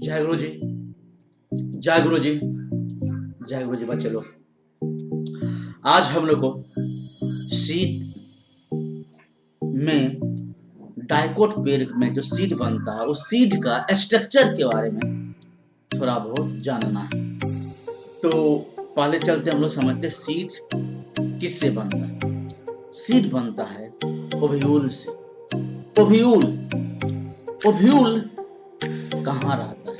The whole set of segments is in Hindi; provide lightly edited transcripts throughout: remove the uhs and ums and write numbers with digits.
जय गुरु जी, जय गुरु जी, जय गुरु जी। बच्चे लोग, आज हम लोग को सीड में डाइकोट पेड़ में जो सीड बनता है उस सीड का स्ट्रक्चर के बारे में थोड़ा बहुत जानना है। तो पहले चलते हम लोग समझते हैं सीड किससे बनता है। सीड बनता है ओव्यूल से। ओव्यूल ओव्यूल कहाँ रहता है?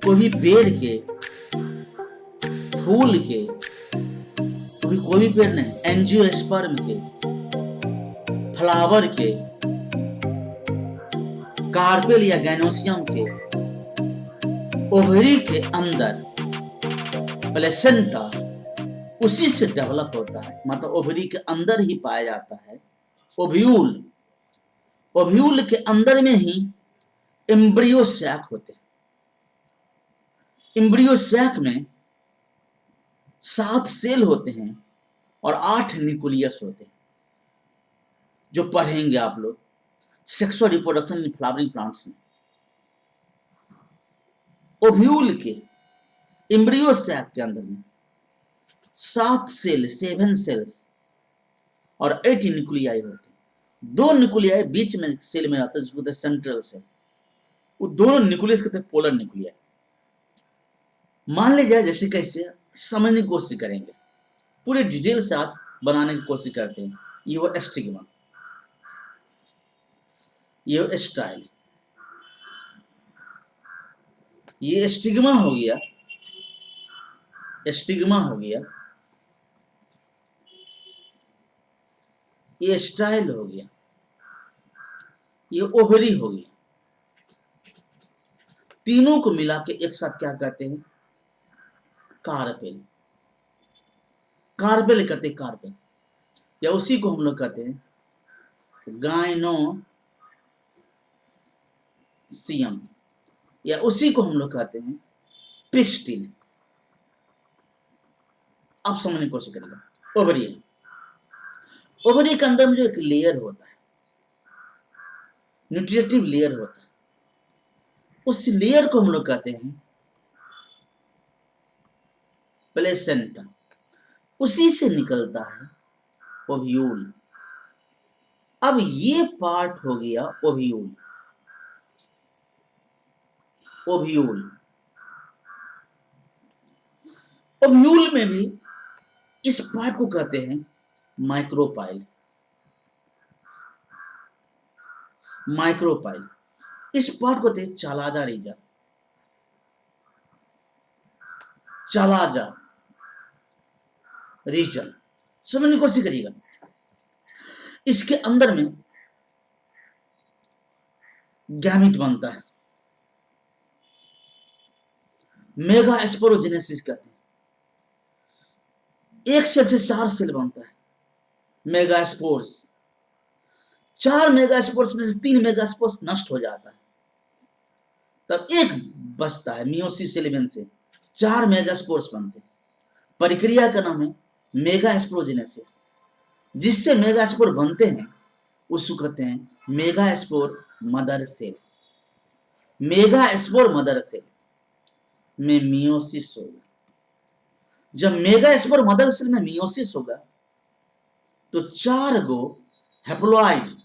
कोई पेड़ के, फूल के, कोई भी पेड़ नहीं, एंजियोस्पर्म के, फ्लावर के, कार्पेल या गैनोसियम के ओवरी के अंदर प्लेसेंटा उसी से डेवलप होता है। मतलब ओवरी के अंदर ही पाया जाता है ओव्यूल। ओव्यूल के अंदर में ही एम्ब्रियो सैक होते हैं। एम्ब्रियो सैक में 7 सेल होते हैं और 8 न्यूक्लियस होते हैं, जो पढ़ेंगे आप लोग sexual reproduction in flowering plants में। ओव्यूल के एम्ब्रियो सैक के अंदर में 7 सेल्स और 8 न्यूक्लियाई होते हैं। 2 न्यूक्लियाई बीच में सेल में रहता है, जिसको कहते हैं सेंट्रल सेल। वो दोनों न्यूक्लियस कहते हैं पोलर न्यूक्लियाई। मान लीजिए जैसे कैसे समझने की कोशिश करेंगे, पूरे डिटेल से आज बनाने की कोशिश करते हैं। ये वो स्टिग्मा, ये वो स्टाइल, ये स्टिग्मा हो गया, स्टिग्मा हो गया, ये स्टाइल हो गया, ये ओवरी हो गया। तीनों को मिला के एक साथ क्या कहते हैं? कार्पेल। कार्पेल कहते हैं, कार्पेल, या उसी को हम लोग कहते हैं गायनोसियम, या उसी को हम लोग कहते हैं पिस्टिल। आप समझने की कोशिश करिएगा। ओवरी, ओवरी के अंदर में जो एक लेयर होता है, न्यूट्रिटिव लेयर होता है, उस लेयर को हम लोग कहते हैं प्लेसेंटा। उसी से निकलता है ओव्यूल। अब ये पार्ट हो गया ओव्यूल। ओव्यूल ओव्यूल में भी इस पार्ट को कहते हैं माइक्रोपाइल। माइक्रोपाइल इस पार्ट को कहते हैं चालाजा रीजन। चालाजा रीजन समझने की कोशिश करिएगा। इसके अंदर में गैमिट बनता है, मेगा स्पोरोजेनेसिस कहते हैं। 1 सेल से 4 सेल बनता है, मेगा स्पोर्स। 4 मेगा स्पोर्स में से 3 मेगा स्पोर्स नष्ट हो जाता है, तब एक बचता है मियोसिस एलिमेंट से 4 मेगा स्पोर्स बनते हैं। प्रक्रिया का नाम है मेगा स्पोरोजेनेसिस। जिससे मेगा स्पोर बनते हैं उसको कहते हैं mega spore mother cell. Mega spore mother cell में मियोसिस होगा। जब मेगा स्पोर मदर सेल में मियोसिस होगा तो 4 गो हैप्लॉइड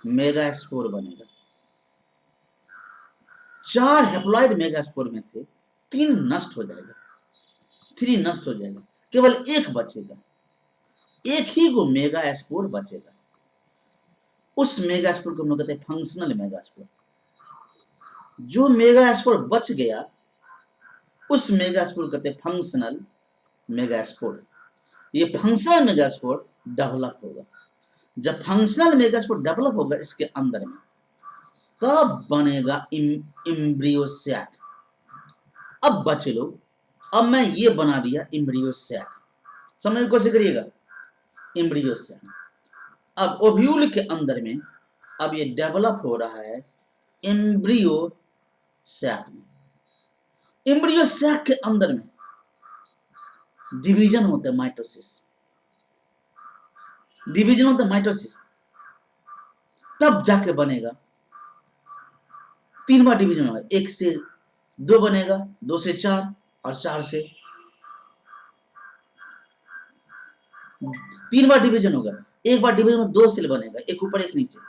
मेगा स्पोर बनेगा। 4 हैप्लॉइड मेगा स्पोर में से 3 नष्ट हो जाएगा, 3 नष्ट हो जाएगा, केवल 1 बचेगा। एक ही को मेगा स्पोर बचेगा। उस मेगा स्पोर को हम लोग कहते हैं फंक्शनल मेगा स्पोर। जो मेगा स्पोर बच गया उस मेगा स्पोर कहते हैं फंक्शनल मेगा स्पोर। ये फंक्शनल मेगा स्पोर डेवलप होगा। जब फंक्शनल मेगा स्पोर डेवलप होगा इसके अंदर में, तब बनेगा एम्ब्रियो सैक। अब बच्चे लोग, अब मैं ये बना दिया एम्ब्रियो सैक। समझने की कोशिश करिएगा। एम्ब्रियो सैक अब ओव्यूल के अंदर में अब ये डेवलप हो रहा है एम्ब्रियो सैक में। एम्ब्रियो सैक के अंदर में डिवीजन होता है, माइटोसिस। डिवीजन होता है माइटोसिस, तब जाके बनेगा 3 बार डिवीजन होगा, 1 से 2 बनेगा, 2 से 4 और 4 से 3 बार डिवीजन होगा, एक बार डिवीजन में 2 सेल बनेगा, एक ऊपर एक नीचे।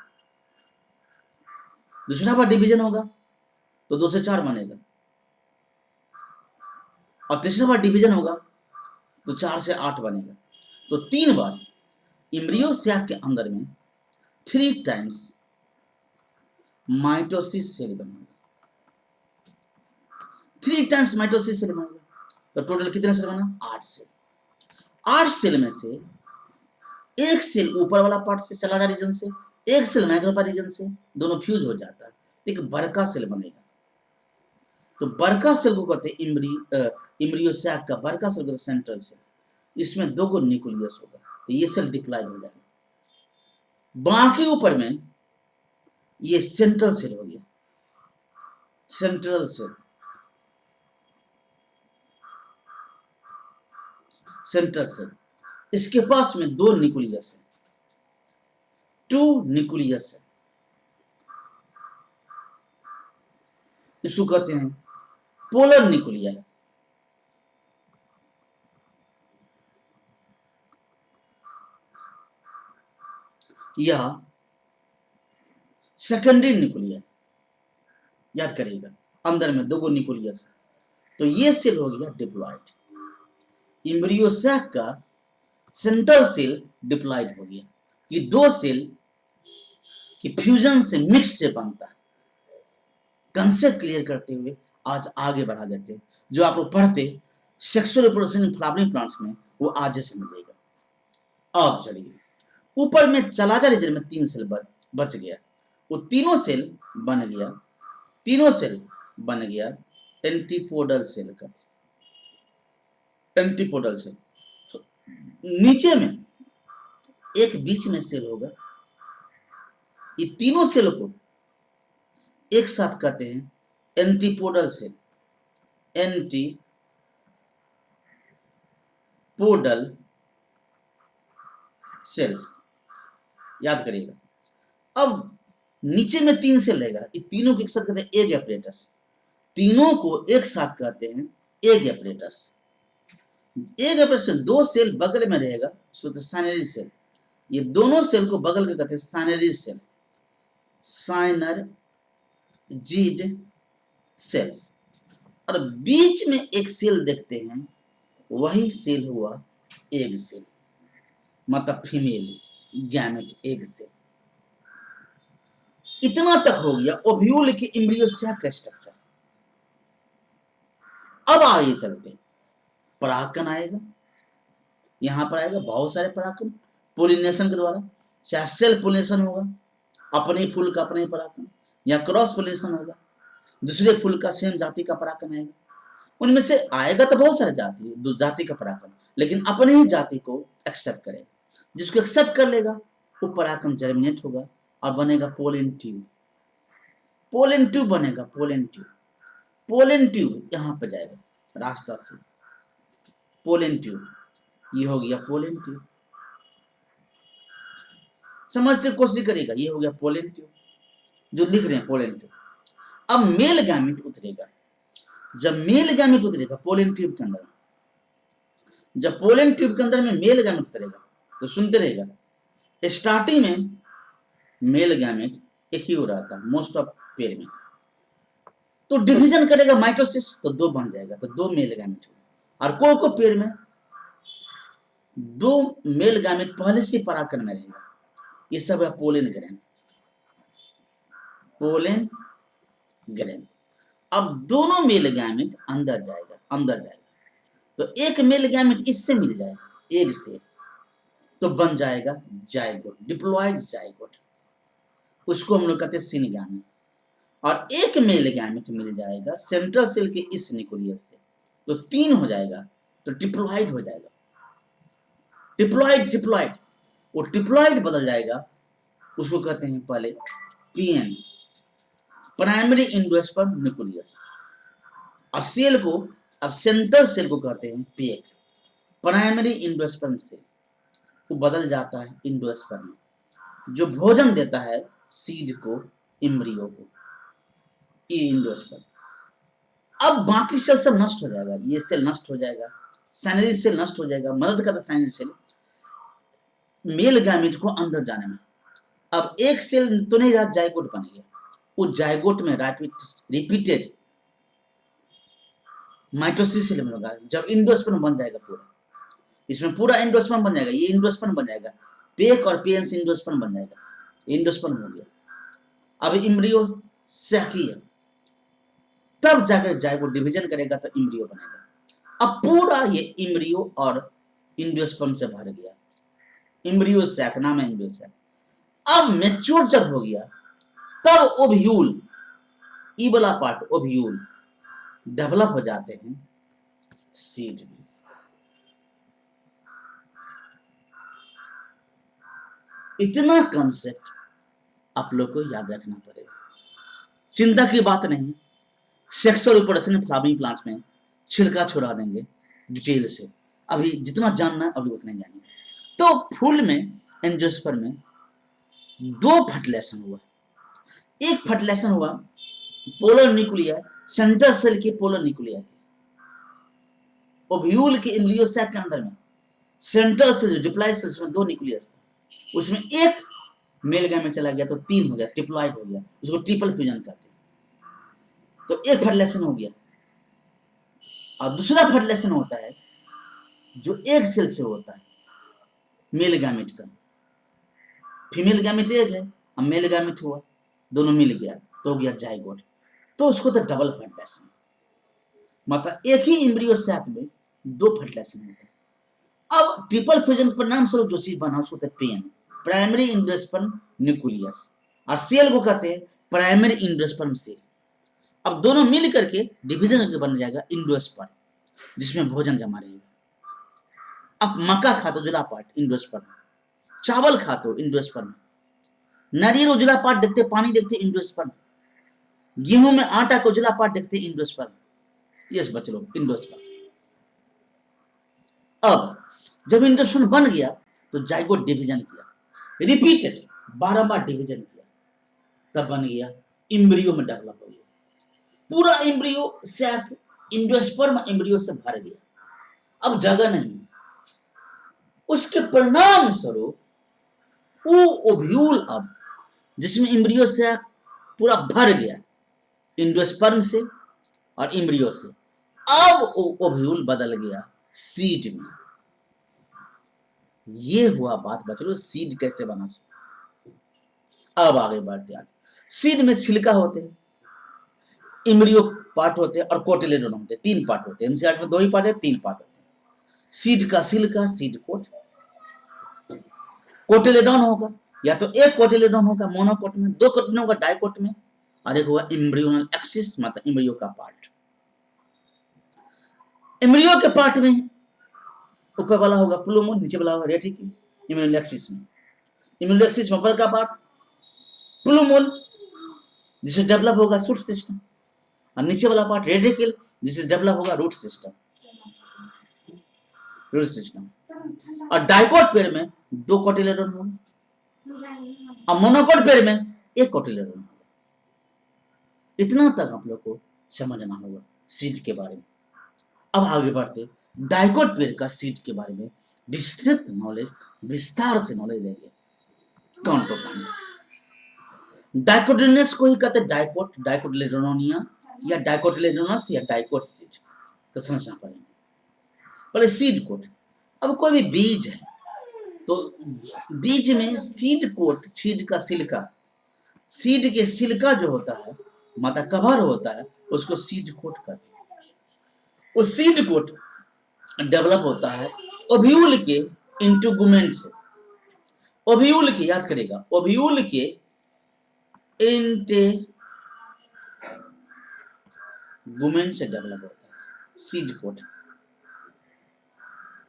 दूसरा बार डिवीजन होगा तो 2 से 4 बनेगा, और तीसरा बार डिवीजन होगा तो 4 से 8 बनेगा। तो 3 बार इम्ब्रियो सैक के अंदर में 3 टाइम्स माइटोसिस सेल बनेगा, 3 टाइम्स माइटोसिस सेल बनेगा। तो टोटल कितने सेल बना? 8 सेल। 8 सेल में से एक सेल ऊपर वाला पार्ट से चला जाए रीजन से, एक सेल माइक्रोपा रीजन से, दोनों फ्यूज हो जाता है, एक बड़का सेल बनेगा। तो बड़का सेल को कहते हैं इम्ब्रियो सैक का बड़का सेल कहते हैं सेंट्रल सेल। इसमें 2 गो न्यूक्लियस होगा, तो ये सेल डिप्लॉयड हो जाएगा। बाकी ऊपर में ये सेंट्रल सेल हो गया, सेंट्रल सेल, सेंट्रल सेल। इसके पास में 2 न्यूक्लियस है, 2 न्यूक्लियस है। इसको कहते हैं पोलर न्यूक्लिया, या सेकेंडरी न्यूक्लिया। याद करिएगा, अंदर में 2 गो न्यूक्लियस है, तो ये सेल हो गया डिप्लॉयड। इम्ब्रियो सैक का सेंट्रल सेल डिप्लॉयड हो गया कि 2 सेल की फ्यूजन से मिक्स से बनता है। कंसेप्ट क्लियर करते हुए आज आगे बढ़ा देते हैं, जो आप लोग पढ़ते sexual reproduction in flowering plants में, वो आज से समझिएगा। अब चलिए ऊपर में चला जा रीजन में 3 सेल बच गया, वो तीनों सेल बन गया, तीनों सेल बन गया एंटीपोडल सेल का, एंटीपोडल सेल। तो नीचे में एक बीच में सेल होगा, ये तीनों सेल को एक साथ कहते हैं एंटीपोडल सेल, एंटीपोडल सेल्स। याद करिएगा। अब नीचे में 3 सेल रहेगा, ये तीनों को एक साथ कहते हैं एग एपरेटस, तीनों को एक साथ कहते हैं egg apparatus. Egg apparatus 2 cell बगल में रहेगा, सो साइनरी सेल। ये दोनों सेल को बगल के कहते हैं साइनरी सेल, साइनर जीड सेल्स। और बीच में एक सेल देखते हैं, वही सेल हुआ एग सेल, मतलब फीमेल गैमेट एग सेल। इतना तक हो गया ओव्यूल के एम्ब्रियो सैक का स्ट्रक्चर। अब आगे चलते परागकण आएगा, यहां पर आएगा बहुत सारे परागकण पोलिनेशन के द्वारा, चाहे सेल्फ पोलिनेशन होगा, अपने फूल का अपने परागकण, या क्रॉस पोलिनेशन होगा, दूसरे फूल का सेम जाति का परागकण आएगा। उनमें से आएगा तो बहुत सारे जाति, दो जाति का परागकण, लेकिन अपने ही जाति को एक्सेप्ट करेगा। जिसको एक्सेप्ट कर लेगा वो परागकण जर्मिनेट होगा और बनेगा पोलन ट्यूब। पोलन ट्यूब बनेगा, पोलन ट्यूब। पोलन ट्यूब यहां पर जाएगा रास्ता से, पोलन ट्यूब, ये हो गया पोलन ट्यूब। समझते कोशिश करेगा, ये हो गया पोलन ट्यूब जो लिख रहे हैं पोलन ट्यूब। अब मेल गैमेट उतरेगा, जब मेल गैमेट उतरेगा पोलन ट्यूब के अंदर, जब पोलन ट्यूब के अंदर में मेल गैमेट उतरेगा तो सुनते रहेगा, स्टार्टिंग में मेल गैमेट एक ही हो रहा था मोस्ट ऑफ पेयर में, तो डिवीजन करेगा माइटोसिस तो 2 बन जाएगा, तो 2 मेल गैमेट होगा। और कोई पेयर में 2 मेल गैमेट पहले से परागकण में रहेगा, ये सब है पोलन ग्रेन, पोलन ग्रेन। अब दोनों मेल गैमेट अंदर जाएगा, अंदर जाएगा, तो एक मेल गैमेट इससे मिल जाएगा एग से, तो बन जाएगा जाइगोट, डिप्लॉयड जाइगोट, उसको हम लोग कहते हैं सिनगैमेट। और एक मेल गैमेट मिल जाएगा सेंट्रल सेल के इस न्यूक्लियस से, तो 3 हो जाएगा, तो डिप्लॉयड हो जाएगा, डिप्लॉयड डिप्लॉयड, वो डिप्लॉयड बदल जाएगा, उसको कहते हैं पहले पीएन, प्राइमरी एंडोस्पर्म न्यूक्लियस। और सेल को, अब सेंट्रल सेल को कहते हैं पेक, प्राइमरी एंडोस्पर्म सेल, वो बदल जाता है एंडोस्पर्म, जो भोजन देता है सीड को, एम्ब्रियो को। ये एंडोस्पर्म। अब बाकी सेल सब नष्ट हो जाएगा, ये सेल नष्ट हो जाएगा, साइनरी सेल नष्ट हो जाएगा, मदद करता साइनरी सेल मेल गैमेट को अंदर जाने में। अब एक सेल तो नहीं रहा, जाइगोट बन गया, उस जाइगोट में रिपीटेड माइटोसिस सेल होगा। जब एंडोस्पर्म बन जाएगा पूरा, इसमें पूरा एंडोस्पर्म बन जाएगा, ये एंडोस्पर्म बन जाएगा, पेक और पेन्स एंडोस्पर्म बन जाएगा, एंडोस्पर्म हो गया। अब एम्ब्रियो सैकी है, तब जाकर जाइगोट डिवीजन करेगा तो एम्ब्रियो बनेगा। अब पूरा ये एम्ब्रियो और एंडोस्पर्म से भर गया, एम्ब्रियो सैक नाम है, एम्ब्रियो सैक। अब मैच्योर जब हो गया तब ओव्यूल, ई वाला पार्ट ओव्यूल डेवलप हो जाते हैं सीड में। इतना कंसेप्ट आप लोग को याद रखना पड़ेगा, चिंता की बात नहीं। सेक्सुअल रिप्रोडक्शन फ्लावरिंग प्लांट्स में छिलका छोड़ा देंगे डिटेल से, अभी जितना जानना है अभी उतना जानेंगे। तो फूल में एंजियोस्पर्म में दो फर्टिलाइजेशन हुआ, एक फर्टिलाइजेशन हुआ पोलर न्यूक्लिया, सेंट्रल सेल के पोलर न्यूक्लिया के, ओव्यूल के एम्ब्रियो सैक के अंदर में सेंट्रल सेल जो डिप्लॉइड सेल्स में दो न्यूक्लियस था, उसमें एक मेल गैमेट चला गया तो तीन हो गया, ट्रिप्लॉइड हो गया, उसको ट्रिपल फ्यूजन कहते हैं। तो एक फर्टिलाइजेशन हो गया। और दूसरा फर्टिलाइजेशन होता है जो एक सेल से होता है, मेल गैमेट का, फीमेल गैमेट एक है और मेल गैमेट हुआ, दोनों मिल गया तो हो गया जाइगोट। तो उसको तो डबल फर्टिलाइजेशन, मतलब एक ही एम्ब्रियो सैक में दो फर्टिलाइजेशन होता है। अब ट्रिपल फ्यूजन परिणाम स्वरूप जो चीज बना उसको कहते हैं पेन, प्राइमरी एंडोस्पर्म न्यूक्लियस, और सेल को कहते हैं प्राइमरी एंडोस्पर्म सेल। अब दोनों मिल करके डिवीजन करके बन जाएगा एंडोस्पर्म, जिसमें भोजन जमा रहेगा। अब मक्का खाते उजला पार्ट एंडोस्पर्म, चावल खाते हो एंडोस्पर्म, नारियल उजला पार्ट देखते पानी देखते एंडोस्पर्म, गेहूं में आटा का उजला पार्ट देखते एंडोस्पर्म। यस बच्चे लोग, एंडोस्पर्म। अब जब एंडोस्पर्म बन गया तो जाइगोट डिवीजन किया, रिपीटेड बारंबार डिवीजन किया, तब बन गया एम्ब्रियो में डेवलप हो गया। पूरा एम्ब्रियो सैक एंडोस्पर्म एम्ब्रियो से भर गया, अब जगह नहीं। उसके परिणाम स्वरूप वो ओव्यूल, अब जिसमें एम्ब्रियो सैक पूरा भर गया एंडोस्पर्म से और एम्ब्रियो से, अब ओव्यूल बदल गया सीड में। ये हुआ बात बच्चों, सीड कैसे बना। अब आगे बढ़ते आज। सीड में छिलका होते हैं, एम्ब्रियो पार्ट होते हैं और कोटिलेडोन होते हैं, तीन पार्ट होते हैं। एनसीईआरटी में दो ही पार्ट है, तीन पार्ट होते हैं। सीड का सिल्का, सीड कोट, कोटिलेडोन होगा, या तो एक कोटिलेडोन होगा मोनोकोट में, दो कोटिलेडोन होगा डाइकोट में, और एक होगा एम्ब्रियोनल एक्सिस, मतलब एम्ब्रियो का पार्ट। एम्ब्रियो के पार्ट में ऊपर वाला होगा प्लूमोन, नीचे वाला होगा रेटिकल। एम्ब्रियोनल एक्सिस में, एम्ब्रियोनल एक्सिस में ऊपर का पार्ट प्लूमोन, जिससे डेवलप होगा शूट सिस्टम, और नीचे वाला पार्ट रेडिकल, जिससे डेवलप होगा रूट सिस्टम, रूट सिस्टम। और डाइकोट पेड़ में दो कोटिलेडोन होगा और मोनोकोट पेड़ में एक कोटिलेडोन होगा। इतना तक आप लोग को समझना होगा सीड के बारे में। अब आगे बढ़ते डाइकोट पेड़ का सीड के बारे में विस्तृत नॉलेज, विस्तार से नॉलेज लेंगे। कौन तो डाइकोटिलेडोनस को ही कहते हैं डाइकोट, डाइकोटिलेडोनिया या डाइकोटिलेडोनस या डाइकोट सीड, तो समझना पड़ेगा। पहले सीड कोट। अब कोई भी बीज है तो बीज में सीड कोट, सीड का सिल्का, सीड के सिल्का जो होता है, मतलब कवर होता है, उसको सीड कोट कहते हैं। वो सीड कोट डेवलप होता है ओव्यूल के इंटुगुमेंट से। ओव्यूल के, याद करेगा, ओव्यूल के इंटेगुमेंट से डेवलप होता है सीड कोट।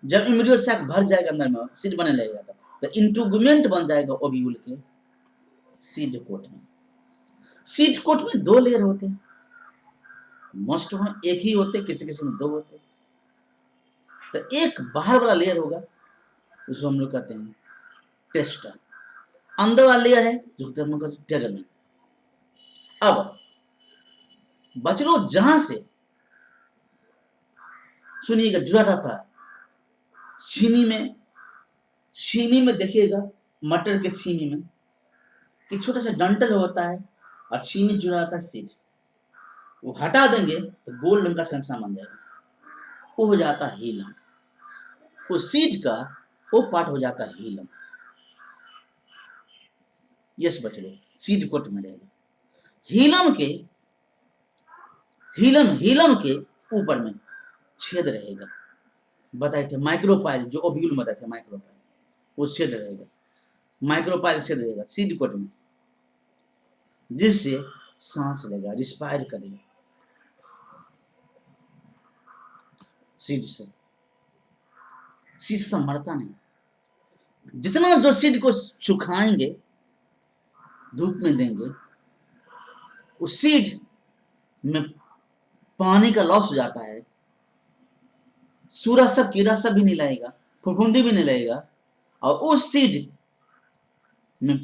जब एम्ब्रियो सैक भर जाएगा अंदर में, सीड बनने लगेगा, तो इंटुगुमेंट बन जाएगा ओव्यूल के सीड कोट में। सीड कोट में दो लेयर होते हैं, मोस्ट में एक ही होते, किसी किसी में दो होते। तो एक बाहर वाला लेयर होगा, उसको हम लोग कहते हैं टेस्टा। अंदर वाला लेयर है जो हम लोग कहते हैं टेगमेंट। अब बच्चों जहां से सुनिएगा जुड़ा रहता है छीमी में देखिएगा, मटर के छीमी में कि छोटा सा डंठल होता है और छीमी जुड़ा रहता है सीड। वो हटा देंगे तो गोल रंग का संरचना बन जाएगा, वो हो जाता है हीलम। उस सीड का वो पार्ट हो जाता है हीलम। यस बच्चों, सीड कोट में रहेगा। हीलम के ऊपर में छेद रहेगा, बताए थे माइक्रोपाइल, जो ओव्यूल में बताए थे माइक्रोपाइल, वो छेद रहेगा, माइक्रोपाइल छेद रहेगा सीड कोट में, जिससे सांस लेगा, रिस्पायर करेगा सीड से। सीड से मरता नहीं। जितना जो सीड को सुखाएंगे, धूप में देंगे, उस सीड में पानी का लॉस हो जाता है, सूरज सब कीड़ा सब भी नहीं लगेगा, फफूंदी भी नहीं लगेगा, और उस सीड में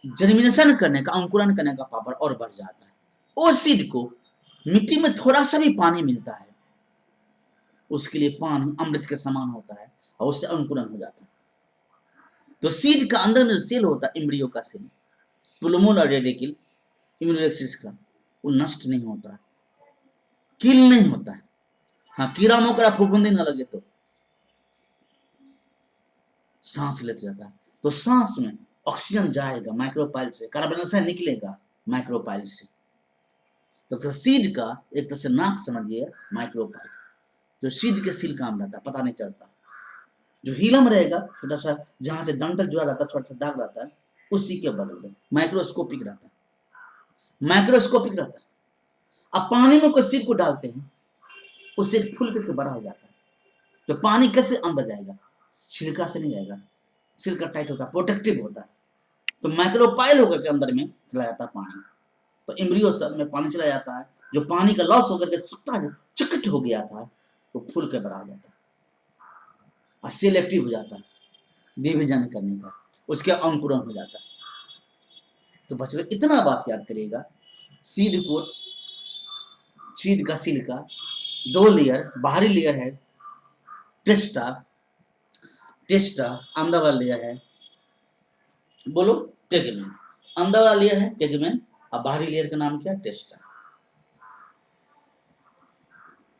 जर्मिनेशन करने का, अंकुरन करने का पावर और बढ़ जाता है। उस सीड को मिट्टी में थोड़ा सा भी पानी मिलता है, उसके लिए पानी अमृत के समान होता है और उससे अंकुरन हो जाता है। तो सीड का अंदर में जो सेल होता है, एम्ब्रियो का सेल, प्लूमोन और रेडिकल इम्यूनोरेक्सिस का, वो नष्ट नहीं होता है, किल नहीं होता है। हाँ, कीड़ा मकोड़ा फफूंदी ना लगे तो सांस लेते जाता है। तो सांस में ऑक्सीजन जाएगा माइक्रोपाइल से, कार्बन डाइऑक्साइड निकलेगा माइक्रोपाइल से। तो सीड का एक तरह से नाक समझिए माइक्रोपाइल, जो सीड के सील काम रहता है, पता नहीं चलता। जो हीलम रहेगा छोटा सा, जहां से डंठल जुड़ा रहता है, छोटा सा दाग रहता है, उसी के बगल में माइक्रोस्कोपिक रहता है, माइक्रोस्कोपिक रहता है। अब पानी में कोई सीड को डालते हैं, वो सीड फूल करके बड़ा हो जाता है। तो पानी कैसे अंदर जाएगा? छिलका से नहीं जाएगा, छिलका टाइट होता है, प्रोटेक्टिव होता है, तो माइक्रोपाइल होकर के अंदर में चला जाता है पानी। तो एम्ब्रियो सेल में पानी चला जाता है, जो पानी का लॉस होकर के सूखता है, चिकट हो गया था, वो फूल के बड़ा हो जाता है और सेल एक्टिव हो जाता है डिवीजन करने का, उसके अंकुरन हो जाता है। तो बच्चों इतना बात याद करिएगा, सीड को, सीड का सील का दो लेयर, बाहरी लेयर है टेस्टा, टेस्टा अंदर वाला लेयर है, बोलो टेगमेन, अंदर वाला लेयर है टेगमेन और बाहरी लेयर का नाम क्या है? टेस्टा।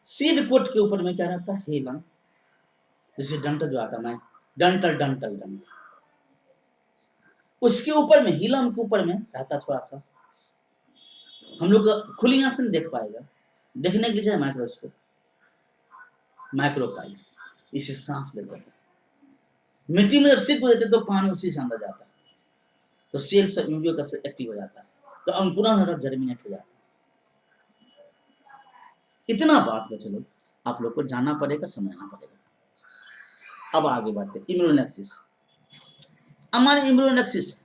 सीड कोट के ऊपर में क्या रहता है? हीलम, जैसे डंठल जो आता है, डंठल, उसके ऊपर में, हीलम के ऊपर में रहता थोड़ा सा, हम लोग खुली आंख से नहीं देख पाएगा, देखने के लिए माइक्रोस्कोप, माइक्रोपाइल, इसे सांस ले जाता है। मिट्टी में जब सीड को देते तो पानी उसी से अंदर जाता है, तो सेल सब एम्ब्रियो का एक्टिव हो जाता है, तो अंकुरन होता है, जर्मिनेट हो जाता है। इतना बात है, चलो आप लोग को जानना पड़ेगा, समझना पड़ेगा। अब आगे बढ़ते, इम्यूनोनेक्सिस। हमारे इम्यूनोनेक्सिस,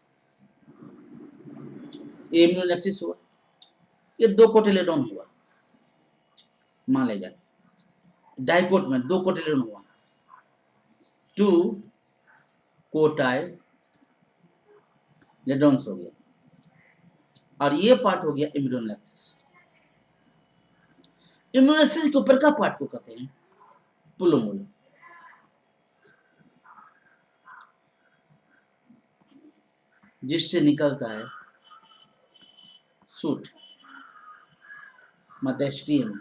ये इम्यूनोनेक्सिस हुआ, ये दो कोटिलेडोन हुआ, मान लेगा डाइकोट में दो कोटिलेडोन हुआ, टू कोटाइलेडोन्स हो गया, और ये पार्ट हो गया इम्यूनोनेक्सिस। इम्यूनोनेक्सिस के ऊपर का पार्ट को कहते हैं प्लूमोल, जिससे निकलता है सूट, मटेस्टियम,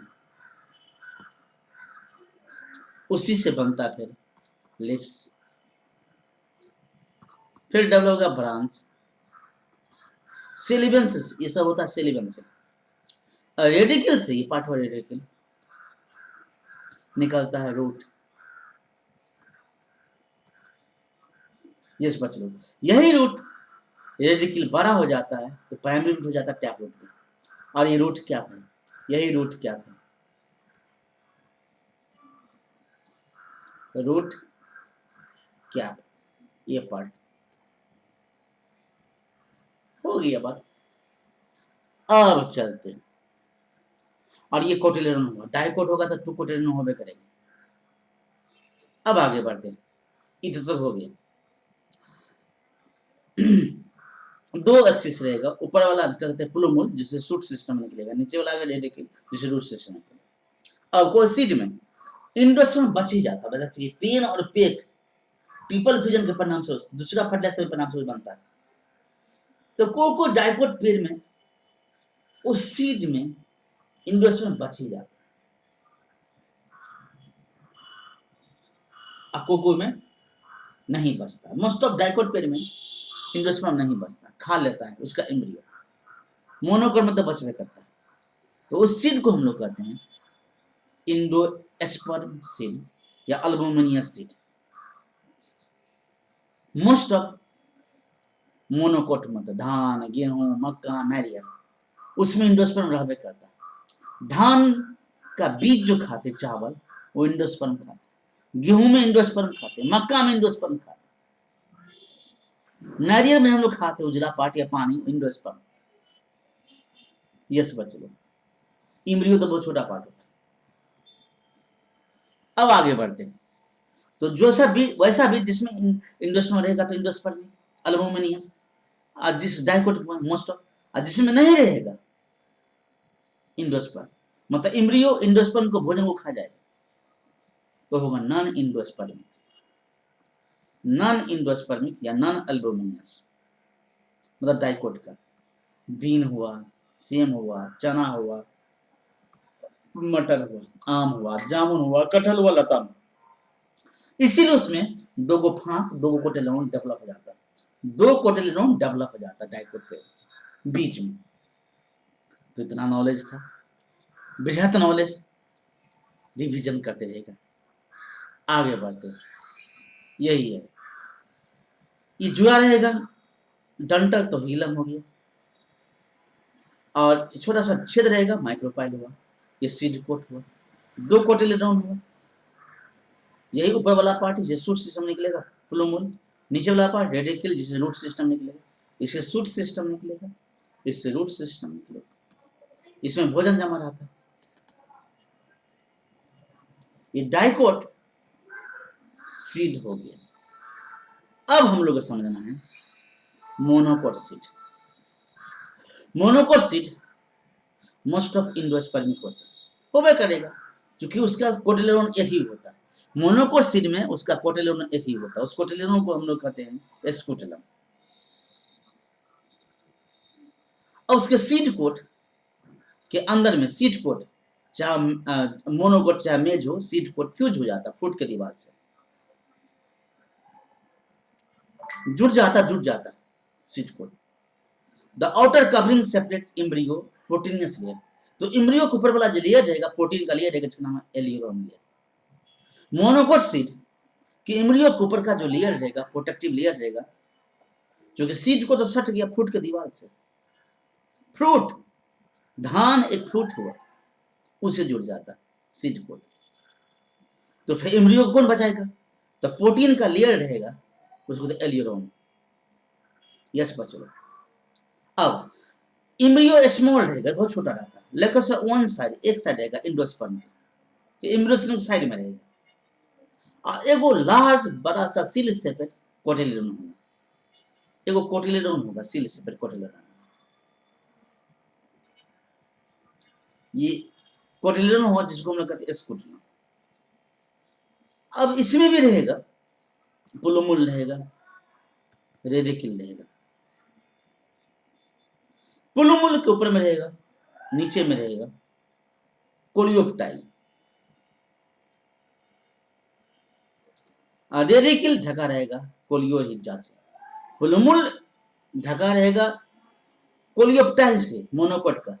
उसी से बनता फिर लिप्स, फिर डेवलप होगा ब्रांच, सेलिबेंसिस, ये सब होता है सेलिबेंसिस। रेडिकल से, ये पार्ट हुआ रेडिकल, निकलता है रूट। यस बच्चों, यही रूट रेडिकल बड़ा हो जाता है तो प्राइमरी रूट हो जाता है टैप रूट में, और ये रूट क्या है? यही रूट क्या है? रूट कैप, ये पार्ट हो गया बात। अब चलते हैं, और ये कोटिलेडोन होगा, डाइकोट होगा तो टू कोटिलेडोन होबे करेगा। अब आगे बढ़ते हैं, इधर सब हो गया। दो एक्सिस रहेगा, ऊपर वाला कहते हैं प्लूमूल जिससे शूट सिस्टम निकलेगा, नीचे वाला आएगा रेडिकल जिससे रूट सिस्टम निकलेगा। अब कोई सीड में इंडोस्पर्म बच ही जाता है, बताइए पेन और पेक ट्रिपल फ्यूजन के परिणाम से दूसरा फर्टिलाइजर के परिणाम से बनता है। तो कोको डाइकोट पेड़ में उस सीड में इंडोस्पर्म बच ही जाता है, कोको में नहीं बचता। मोस्ट ऑफ डाइकोट पेड़ में इंडोस्पर्म नहीं बचता, खा लेता है उसका एम्ब्रियो, मोनोकोट में तो बचवे करता है। तो उस सीड को हम लोग कहते हैं इंडोस्पर्म सीड या अल्बुमिनियस सीड। मोस्ट ऑफ मोनोकोट में तो धान, गेहूं, मक्का, नारियल उसमें इंडोस्पर्म रहबे करता है। धान का बीज जो खाते चावल वो इंडोस्पर्म खाते, गेहूं में इंडोस्पर्म खाते, मक्का में इंडोस्पर्म खाते, नारियल में हम लोग खाते उजला पाट या पानी इंडोस्पर्म। यस बच्चों, इम्ब्रियो तो बहुत छोटा पार्ट होता है। अब आगे बढ़ते हैं, तो जो सा बीज वैसा बीज जिसमें इंडोस्पर्म रहेगा तो इंडोस्पर्म अल्बुमिनियस, और जिस डाइकोट मोस्ट ऑफ, और जिसमें नहीं रहेगा इंडोस्पर्म, मतलब इम्ब्रियो इंडोस्पर्म को भोजन को खा जाएगा तो होगा नॉन इंडोस्पर्मिक। नॉन इंडोस्पर्मिक या नॉन अल्बुमिनियस मतलब डाइकोट का बीन हुआ, सेम हुआ, चना हुआ, मटर हुआ, आम हुआ, जामुन हुआ, कटहल हुआ, लता, इसीलिए उसमें दो गो फांक, दो गो कोटिलेडोन डेवलप हो जाता है, दो कोटिलेडोन डेवलप हो जाता है डाइकोट पे बीच में। तो इतना नॉलेज था, बृहत नॉलेज, रिवीजन करते रहेगा। आगे बढ़ते, यही है, ये जुड़ा रहेगा, डंटल तो हीलम हो गया, और छोटा सा छेद रहेगा माइक्रोपाइल हुआ, ये सीड कोट हुआ, दो कोटिलेडोन हुआ, यही ऊपर वाला पार्ट जिससे शूट सिस्टम निकलेगा प्लूमूल, नीचे वाला पार्ट रेडिकल जिससे रूट सिस्टम निकलेगा, इससे शूट सिस्टम निकलेगा, इससे रूट सिस्टम निकलेगा, इसमें भोजन जमा रहता है। ये डाइकोट सीड हो गया। अब हम लोग को समझना है monocot seed. Monocot seed most of endospermic होता है, होबे करेगा क्योंकि उसका कोटिलेडोन एक ही होता है। मोनोकोट सीड में उसका कोटिलेडोन एक ही होता है, उस कोटिलेडोन को हम लोग कहते हैं स्कूटेलम। और उसके सीड कोट के अंदर में सीड कोट चाहे मोनोकोट चाहे मेज हो, सीड कोट फ्यूज हो जाता फ्रूट के दीवार से जुड़ जाता seed coat. The outer covering separate embryo proteinaceous layer, तो एम्ब्रियो के ऊपर वाला जो लेयर रहेगा प्रोटीन का लेयर रहेगा जिसका नाम है एलियोरम लेयर। मोनोकोट सीड कि एम्ब्रियो के ऊपर का जो लेयर रहेगा प्रोटेक्टिव लेयर रहेगा, जो कि सीड को तो सट गया फ्रूट के दीवार से। फ्रूट, धान एक फ्रूट हुआ, उससे जुड़ जाता सीड कोट, तो फिर एम्ब्रियो को कौन बचाएगा? तो प्रोटीन का लेयर रहेगा उसको तो एलियोरम। यस बच्चों, अब एम्ब्रियो स्मॉल रहेगा, बहुत छोटा रहता है, लेकिन सर वन साइड, एक साइड रहेगा इंडोस्पर्म के, एम्ब्रियो साइड में रहेगा, और एगो लार्ज बड़ा सा सील सेपेट कोटिलेडोन होगा, एगो कोटिलेडोन होगा, सील सेपेट कोटिलेडोन। ये कोटिलेडोन होगा जिसको हम लोग कहते हैं स्कूटेलम। अब इसमें भी रहेगा प्लूमूल रहेगा, रेडिकल रहेगा, प्लूमूल के ऊपर में रहेगा, नीचे में रहेगा कोलियोप्टाइल, रेडिकल ढका रहेगा कोलियोहिज्जा से, प्लूमूल ढका रहेगा कोलियोप्टाइल से, मोनोकोट का,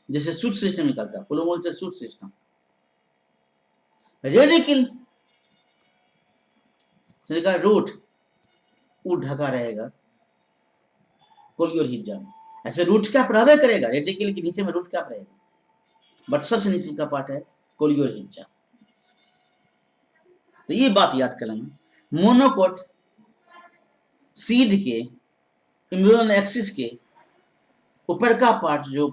जैसे शूट सिस्टम निकलता है प्लूमूल से शूट सिस्टम। रेडिकल रूट वो ढका रहेगा कोलियोहिज्जा में, ऐसे रूट कैप रहबे करेगा, रेडिकल के नीचे में रूट कैप रहेगा, बट सबसे नीचे का पार्ट है कोलियोहिज्जा। तो ये बात याद कर लेना, मोनोकोट सीड के इम्यूनल एक्सिस के ऊपर का पार्ट जो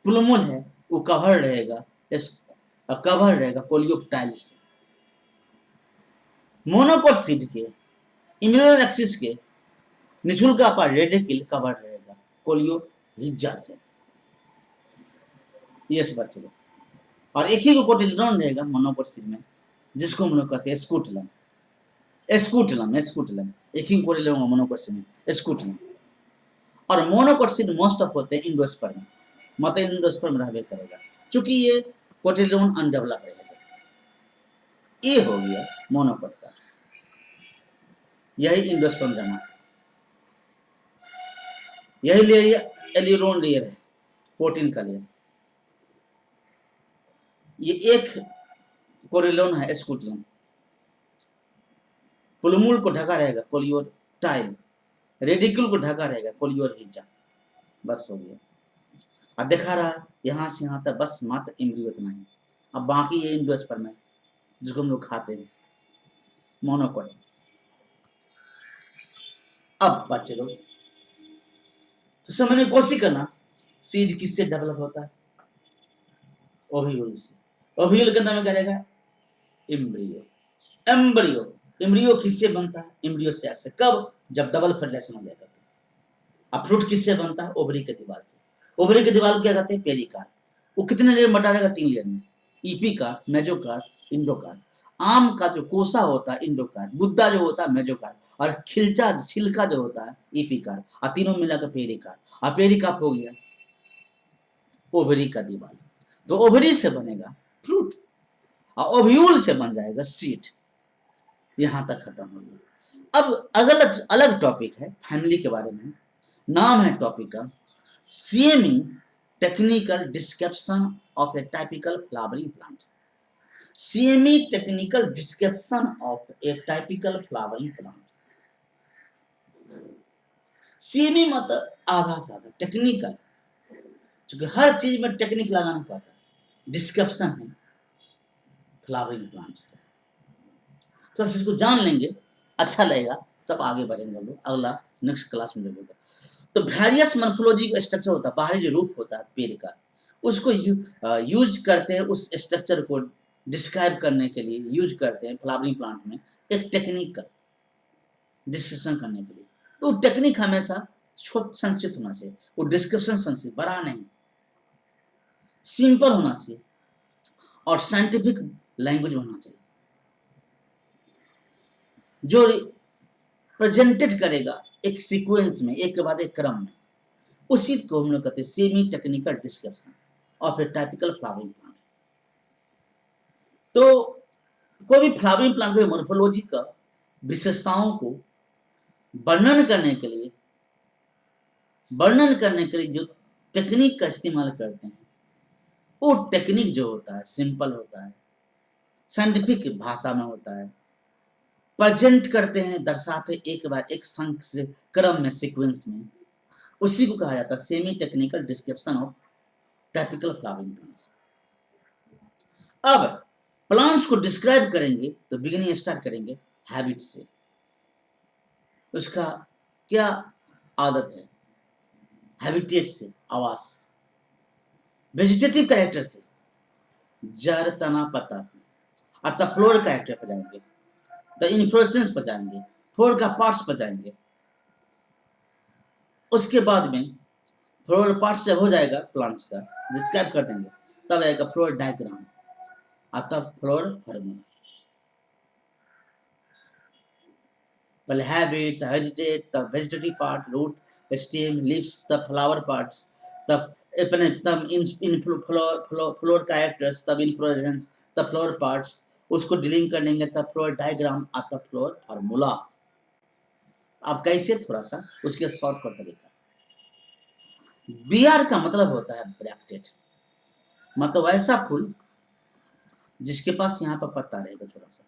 प्लूमूल है वो कवर रहेगा कोलियोप्टाइल से। मोनोकोट सीड के इम्यूनल एक्सिस के निचुल का पार्ट रेडिकल कवर रहेगा कोलियो हिज्जा से। यस बच्चों, और एक ही को कोटिलेडोन रहेगा मोनोकोट में, जिसको हम लोग कहते हैं स्कूटलम। स्कूटलम स्कूटलम एक ही कोटिलेडोन मोनोकोट में स्कूटलम। और मोनोकोट मोस्ट ऑफ होते हैं इंडोस्पर्म, मतलब इंडोस्पर्म रहबे करेगा, चूंकि ये कोटिलेडोन अनडेवलप रहेगा। ये हो गया मोनोकोट का, यही इंडोस्पर्म जाना, यही लिए एल्यूरोन लेयर है, प्रोटीन का लेयर। ये एक कोरिलोन है स्कूटलम, पुलमूल को ढका रहेगा कोलियोर टाइल, रेडिकुल को ढका रहेगा कोलियोर हिज्जा। बस हो गया। अब दिखा रहा यहाँ से यहाँ तक बस मात्र एम्ब्रियो इतना ही। अब बाकी ये इंडोस्पर्म है जिसको हम लोग खाते हैं, मोनोकोट। अब बच्चे लोग तो समझने की कोशिश करना, सीड किससे डेवलप होता है? ओव्यूल से। ओव्यूल के अंदर में करेगा एम्ब्रियो। एम्ब्रियो एम्ब्रियो किससे बनता है? एम्ब्रियो से एक्स। कब? जब डबल फर्टिलाइजेशन हो जाएगा। अब फ्रूट किससे बनता है? ओवरी के दीवार से। ओवरी के दीवार को क्या कहते हैं? पेरिकार्प। वो कितने लेयर बटा रहेगा? 3 लेयर में, ईपीकार्प, मेजोकार्प, इंडोकार्प। आम का जो कोसा होता है इंडोकार्प, गुद्दा जो होता है मेजोकार्प, और खिलचा छिलका जो होता है ईपीकार्प, और तीनों मिलाकर पेरिकार्प। और पेरिकार्प हो गया ओवरी का दीवार। तो ओवरी से बनेगा फ्रूट और ओव्यूल से बन जाएगा सीड। यहां तक खत्म हो गया। अब अलग अलग टॉपिक है फैमिली के बारे में। नाम है टॉपिक का CME, technical description of A typical flowering plant. CME technical description of A typical flowering plant. CME मतलब आधा से आधा टेक्निकल, क्योंकि हर चीज में टेक्निक लगाना पड़ता है। डिस्क्रिप्शन है फ्लावरिंग प्लांट, तो इसको जान लेंगे अच्छा लगेगा, तब आगे बढ़ेंगे लोग अगला नेक्स्ट क्लास में लेंगे। तो वेरियस मॉर्फोलॉजी का स्ट्रक्चर होता है, बाहरी जो रूप होता है पेड़ का, उसको यूज करते हैं, उस स्ट्रक्चर को डिस्क्राइब करने के लिए यूज करते हैं फ्लावरिंग प्लांट में एक टेक्निक का डिस्क्रिप्शन करने के लिए। तो टेक्निक हमेशा छोट संक्षिप्त होना चाहिए, वो डिस्क्रिप्शन संक्षिप्त, बड़ा नहीं, सिंपल होना चाहिए और साइंटिफिक लैंग्वेज होना चाहिए, जो प्रेजेंटेड करेगा एक सीक्वेंस में, एक के बाद एक क्रम में। उसी को हम लोग कहते हैं semi technical description of A typical flowering plant. तो कोई भी फ्लावरिंग प्लांट के मॉर्फोलॉजी का विशेषताओं को वर्णन करने के लिए जो टेक्निक का इस्तेमाल करते हैं, वो टेक्निक जो होता है सिंपल होता है, साइंटिफिक भाषा में होता है, प्रेजेंट करते हैं, दर्शाते एक बार एक संख से क्रम में, सीक्वेंस में। उसी को कहा जाता है semi technical description of typical flowering plants. अब प्लांट्स को डिस्क्राइब करेंगे तो बिगिनिंग स्टार्ट करेंगे हैबिट से, उसका क्या आदत है, हैबिटेट से, आवास। वेजिटेटिव कैरेक्टर से, जड़, तना, पत्ता। अतः फ्लोर कैरेक्टर पर जाएंगे, तो इन्फ्लोरेसेंस पर जाएंगे, फ्लोर का पार्ट्स पर जाएंगे। उसके बाद में फ्लोर पार्ट्स जब हो जाएगा प्लांट्स का डिस्क्राइब कर देंगे, तब आएगा फ्लोर डायग्राम, तब फ्लोर फार्मूला। पहले हैबिट, वेजिटेट, तब vegetative part, root, stem, leaves, तब फ्लावर पार्ट्स, तब इन फ्लोर कैरेक्टर्स, तब इन्फ्लोरेसेंस, तब फ्लोर पार्ट्स, उसको डीलिंग कर लेंगे, तब फ्लोर डायग्राम, तब फ्लोर फार्मूला। अब कैसे, थोड़ा सा उसके शॉर्टकट तरीका। बीआर का मतलब होता है ब्रैक्टेड, मतलब ऐसा फूल जिसके पास यहाँ पर पत्ता रहेगा छोटा सा,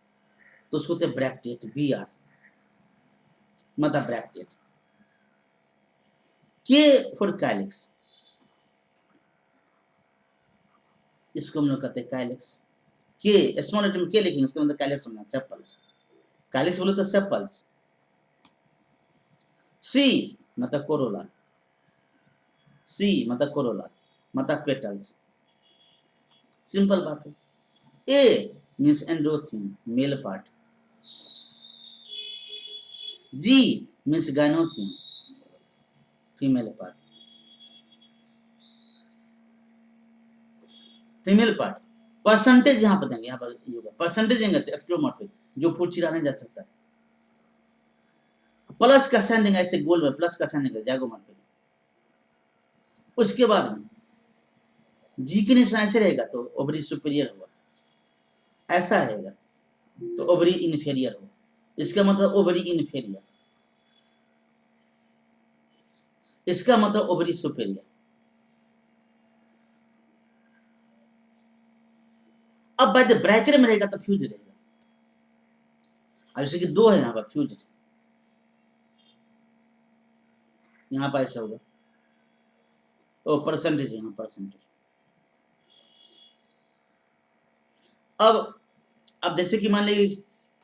तो उसको कहते हैं ब्रैक्टेड। बीआर मतलब ब्रैक्टेड। के फॉर कैलिक्स, इसको हम लोग कहते हैं कैलिक्स। के स्मॉल लेटर में के लिखेंगे, इसका मतलब कैलिक्स समझना, सेपल्स। कैलिक्स बोले तो सेपल्स। सी मतलब कोरोला, सी मतलब कोरोला मतलब पेटल्स, सिंपल बात है। A means androecium, male part. G means gynoecium, female part, female part. Percentage यहाँ पर देंगे, यहाँ पर ये होगा परसेंटेज देंगे तो एक्टोमॉर्फिक, जो फूल चिराने जा सकता है। प्लस का साइन देंगे ऐसे गोल में, प्लस का साइन देंगे जाइगोमॉर्फिक। उसके बाद में जी के निशान ऐसे रहेगा तो ओवरी सुपीरियर हुआ, ऐसा रहेगा तो ओवरी इन्फीरियर हुआ, इसका मतलब ओवरी इन्फीरियर, इसका मतलब ओवरी सुपीरियर। अब बाय द ब्रैकेट में रहेगा तो फ्यूज रहेगा। अब जैसे कि 2 है यहाँ पर फ्यूज, यहाँ पर ऐसा होगा, ओ परसेंटेज यहाँ परसेंटेज। अब जैसे कि मान लीजिए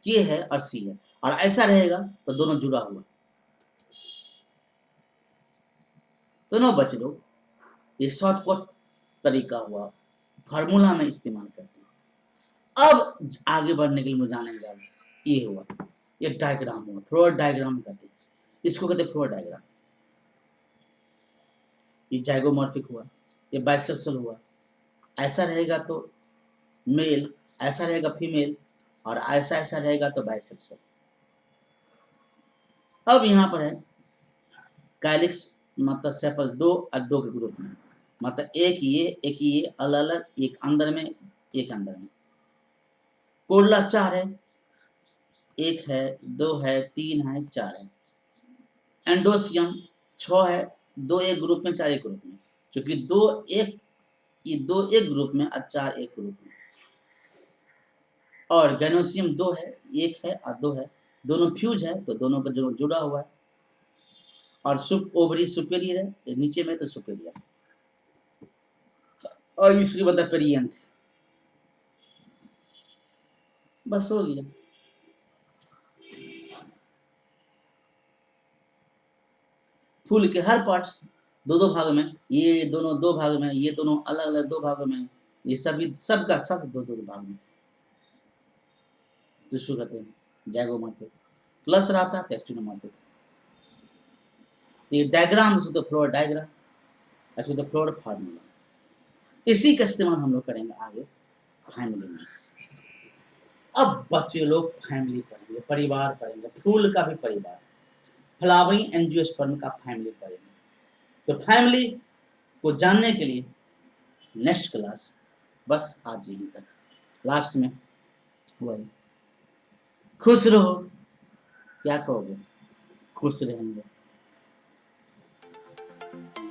के है और सी है और ऐसा रहेगा तो दोनों जुड़ा हुआ, दोनों बच लो। ये शॉर्टकट तरीका हुआ, फार्मूला में इस्तेमाल करते हैं। अब आगे बढ़ने के लिए मुझे जानेंगे, ये हुआ, ये डायग्राम हुआ, फ्लोर डायग्राम कहते हैं, इसको कहते हैं फ्लोर डायग्राम। ये जाइगोमॉर्फिक हुआ, ये बाइसेक्सुअल हुआ, ऐसा रहेगा तो मेल, ऐसा रहेगा फीमेल, और ऐसा ऐसा रहेगा तो बाइसेक्सुअल। अब यहाँ पर है कैलिक्स, मतलब सेपल 2 और 2 के ग्रुप में, मतलब एक ये अलग अलग, एक अंदर में एक अंदर में। कोरला 4 है, 1 है 2 है 3 है 4 है। एंडोसियम 6 है, 2 एक ग्रुप में 4 एक ग्रुप में, क्योंकि 2 एक, ये 2 एक ग्रुप में और 4 एक ग्रुप में। और गैनोसियम 2 है, 1 है और 2 है, दोनों फ्यूज है तो दोनों का जो जुड़ा हुआ है। और ओवरी सुपेरियर है, नीचे में तो सुपेरियर, और इसकी मतलब पेरियंथ। बस हो गया। फूल के हर पार्ट 2-2 भाग में, ये दोनों 2 भाग में, ये दोनों अलग अलग 2 भागों में, ये सभी सबका सब 2-2 भाग में, जिसको कहते हैं जाइगोमॉर्फिक। प्लस रहता है तो एक्टिनोमॉर्फिक। ये डायग्राम इसको तो फ्लोर डायग्राम, इसको तो फ्लोर फार्मूला। इसी का इस्तेमाल हम लोग करेंगे आगे फैमिली में। अब बच्चे लोग फैमिली पढ़ेंगे, परिवार पढ़ेंगे, फूल का भी परिवार, फ्लावरिंग एंजियोस्पर्म का फैमिली पढ़ेंगे। तो फैमिली को जानने के लिए नेक्स्ट क्लास, बस आज यहीं तक, लास्ट में वही, खुश रहो, क्या कहोगे, खुश रहेंगे,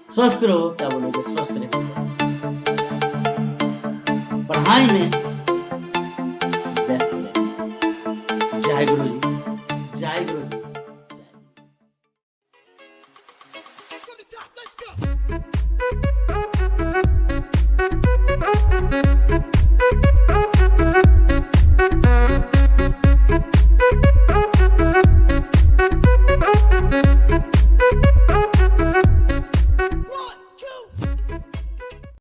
स्वस्थ रहो, क्या बोलोगे, स्वस्थ रहेंगे, पढ़ाई में व्यस्त रहेंगे। जय गुरु जी, जय गुरु जी।